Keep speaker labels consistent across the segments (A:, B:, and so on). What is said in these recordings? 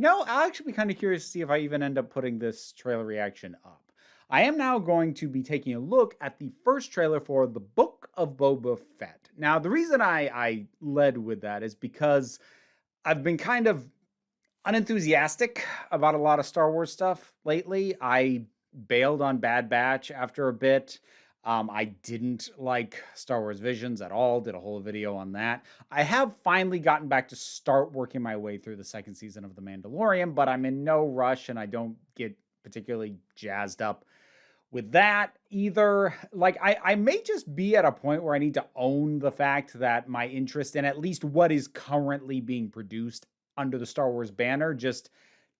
A: I'll actually be kind of curious to see if I even end up putting this trailer reaction up. I am now going to be taking a look at the first trailer for the Book of Boba Fett. Now, the reason I led with that is because I've been kind of unenthusiastic about a lot of Star Wars stuff lately. I bailed on Bad Batch after a bit. I didn't like Star Wars Visions at all, did a whole video on that. I have finally gotten back to start working my way through the second season of The Mandalorian, but I'm in no rush and I don't get particularly jazzed up with that either. Like, I may just be at a point where I need to own the fact that my interest in at least what is currently being produced under the Star Wars banner just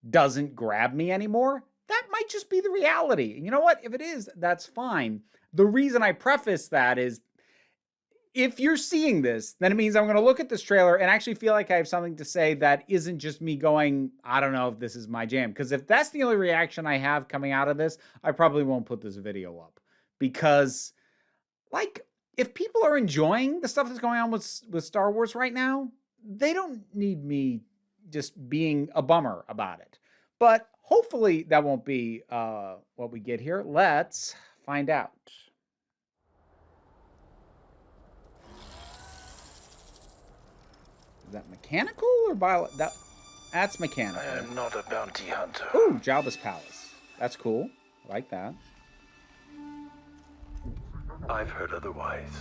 A: doesn't grab me anymore. That might just be the reality. And you know what? If it is, that's fine. The reason I preface that is if you're seeing this, then it means I'm going to look at this trailer and actually feel like I have something to say that isn't just me going, I don't know if this is my jam. Because if that's the only reaction I have coming out of this, I probably won't put this video up. Because, like, if people are enjoying the stuff that's going on with Star Wars right now, they don't need me just being a bummer about it. But hopefully that won't be what we get here. Let's find out. Is that mechanical or bio? That's mechanical.
B: I am not a bounty hunter.
A: Ooh, Jabba's palace. That's cool. I like that.
B: I've heard otherwise.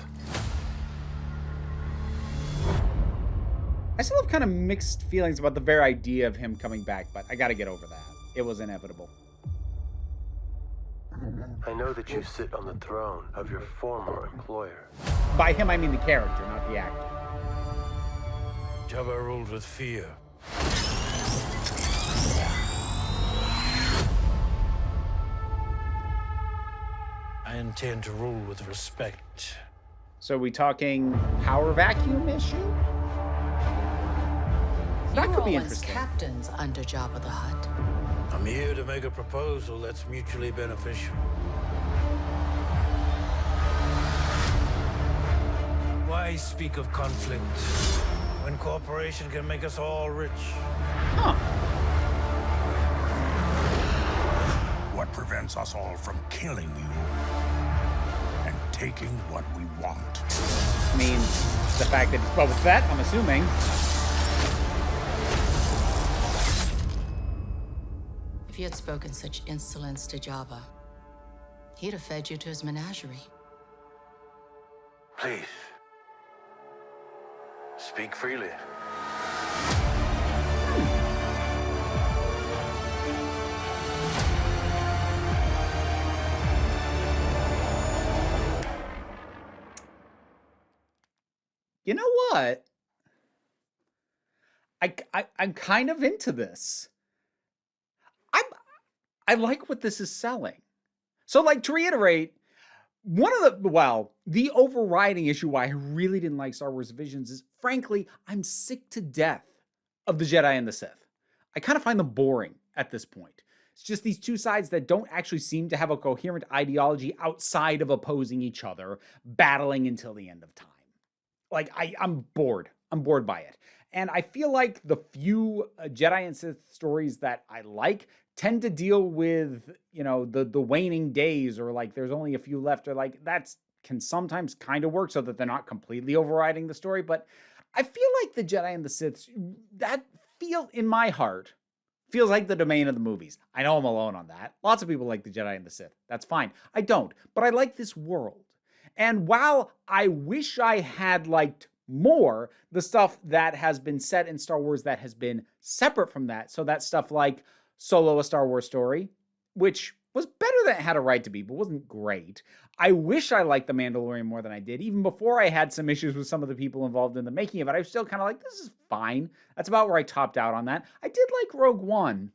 A: I still have kind of mixed feelings about the very idea of him coming back, but I got to get over that. It was inevitable.
B: I know that you sit on the throne of your former employer.
A: By him, I mean the character, not the actor.
C: Jabba ruled with fear. I intend to rule with respect.
A: So are we talking power vacuum issue? That could be interesting.
D: Captains under Jabba the Hutt.
C: I'm here to make a proposal that's mutually beneficial. Why speak of conflict when cooperation can make us all rich?
A: Huh.
E: What prevents us all from killing you and taking what we want?
A: I mean, the fact that it's Boba Fett, I'm assuming.
D: If you had spoken such insolence to Jabba, he'd have fed you to his menagerie.
B: Please. Speak freely.
A: You know what? I'm kind of into this. I like what this is selling. So, like, to reiterate, the overriding issue why I really didn't like Star Wars Visions is, frankly, I'm sick to death of the Jedi and the Sith. I kind of find them boring at this point. It's just these two sides that don't actually seem to have a coherent ideology outside of opposing each other, battling until the end of time. Like, I'm bored. I'm bored by it. And I feel like the few Jedi and Sith stories that I like tend to deal with, the waning days, or like there's only a few left, or like that's can sometimes kind of work so that they're not completely overriding the story. But I feel like the Jedi and the Sith, that feel in my heart, feels like the domain of the movies. I know I'm alone on that. Lots of people like the Jedi and the Sith. That's fine. I don't, but I like this world. And while I wish I had liked more the stuff that has been set in Star Wars that has been separate from that, so that stuff like Solo: A Star Wars Story, which was better than it had a right to be, but wasn't great. I wish I liked The Mandalorian more than I did, even before I had some issues with some of the people involved in the making of it. I was still kind of like, this is fine. That's about where I topped out on that. I did like Rogue One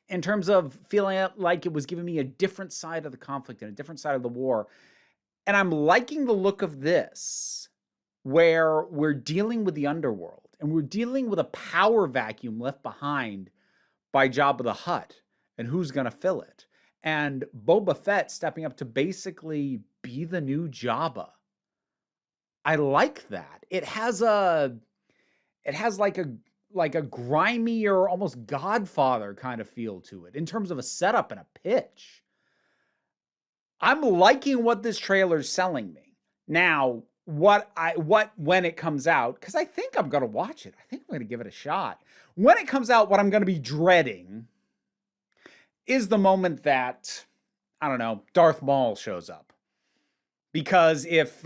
A: in terms of feeling like it was giving me a different side of the conflict and a different side of the war. And I'm liking the look of this, where we're dealing with the underworld and we're dealing with a power vacuum left behind by Jabba the Hutt, and who's going to fill it. And Boba Fett stepping up to basically be the new Jabba. I like that. It has like like a grimier, almost Godfather kind of feel to it in terms of a setup and a pitch. I'm liking what this trailer's selling me. Now, when it comes out, because I think I'm going to watch it. I think I'm going to give it a shot. When it comes out, what I'm going to be dreading is the moment that, I don't know, Darth Maul shows up. Because if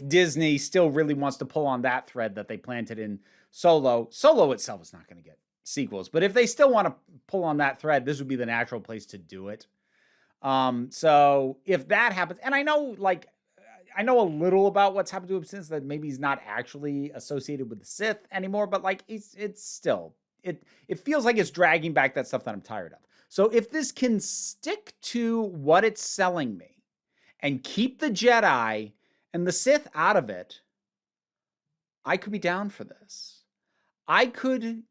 A: Disney still really wants to pull on that thread that they planted in Solo itself is not going to get sequels. But if they still want to pull on that thread, this would be the natural place to do it. So if that happens, and I know a little about what's happened to him since, that maybe he's not actually associated with the Sith anymore, but like it's still, it feels like it's dragging back that stuff that I'm tired of. So if this can stick to what it's selling me and keep the Jedi and the Sith out of it, I could be down for this. I could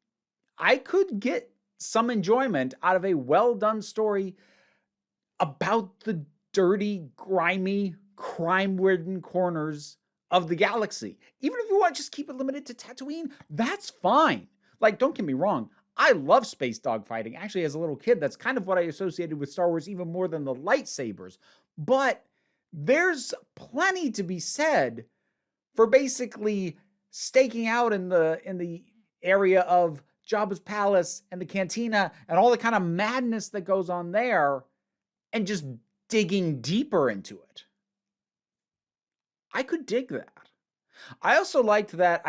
A: get some enjoyment out of a well-done story about the dirty, grimy, crime-ridden corners of the galaxy. Even if you want to just keep it limited to Tatooine, that's fine. Like, don't get me wrong. I love space dogfighting. Actually, as a little kid, that's kind of what I associated with Star Wars even more than the lightsabers. But there's plenty to be said for basically staking out in the area of Jabba's palace and the cantina and all the kind of madness that goes on there and just digging deeper into it. I could dig that. I also liked that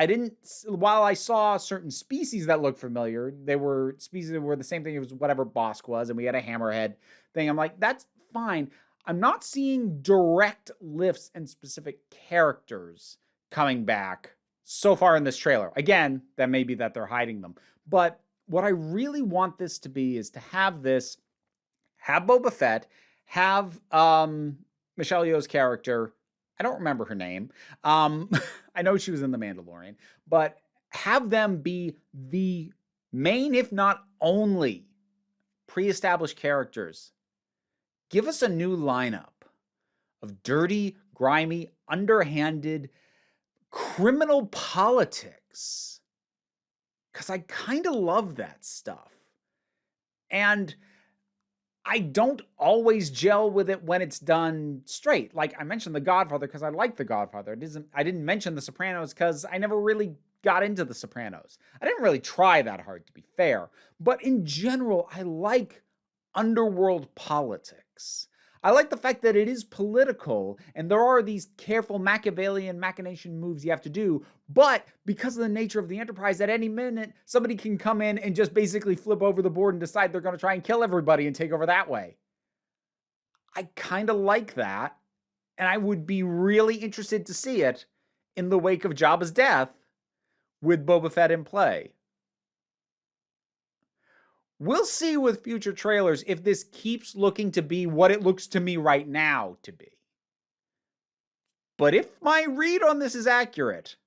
A: while I saw certain species that looked familiar, they were species that were the same thing as whatever Bosk was, and we had a hammerhead thing. I'm like, that's fine. I'm not seeing direct lifts and specific characters coming back so far in this trailer. Again, that may be that they're hiding them. But what I really want this to be is to have Boba Fett, have Michelle Yeoh's character, I don't remember her name. I know she was in The Mandalorian, but have them be the main, if not only, pre-established characters. Give us a new lineup of dirty, grimy, underhanded, criminal politics. Because I kind of love that stuff. And I don't always gel with it when it's done straight. Like I mentioned The Godfather because I like The Godfather. I didn't mention The Sopranos because I never really got into The Sopranos. I didn't really try that hard, to be fair. But in general, I like underworld politics. I like the fact that it is political and there are these careful Machiavellian machination moves you have to do, but because of the nature of the Enterprise, at any minute, somebody can come in and just basically flip over the board and decide they're going to try and kill everybody and take over that way. I kind of like that, and I would be really interested to see it in the wake of Jabba's death with Boba Fett in play. We'll see with future trailers if this keeps looking to be what it looks to me right now to be. But if my read on this is accurate,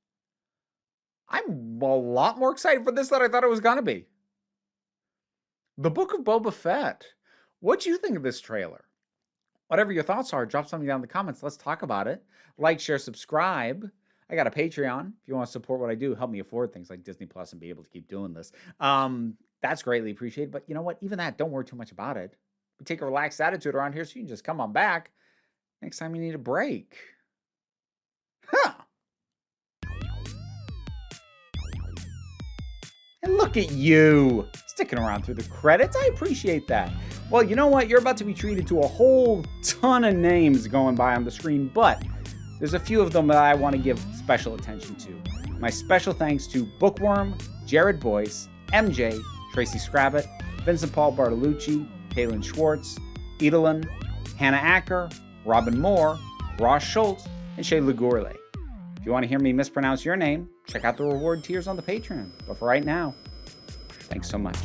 A: I'm a lot more excited for this than I thought it was going to be. The Book of Boba Fett. What do you think of this trailer? Whatever your thoughts are, drop something down in the comments. Let's talk about it. Like, share, subscribe. I got a Patreon. If you want to support what I do, help me afford things like Disney Plus and be able to keep doing this. That's greatly appreciated. But you know what? Even that, don't worry too much about it. We take a relaxed attitude around here so you can just come on back next time you need a break. Huh. And look at you, sticking around through the credits. I appreciate that. Well, you know what? You're about to be treated to a whole ton of names going by on the screen, but there's a few of them that I want to give special attention to. My special thanks to Bookworm, Jared Boyce, MJ, Tracy Scrabbit, Vincent Paul Bartolucci, Kaylin Schwartz, Edelin, Hannah Acker, Robin Moore, Ross Schultz, and Shay Lagurle. If you want to hear me mispronounce your name, check out the reward tiers on the Patreon. But for right now, thanks so much.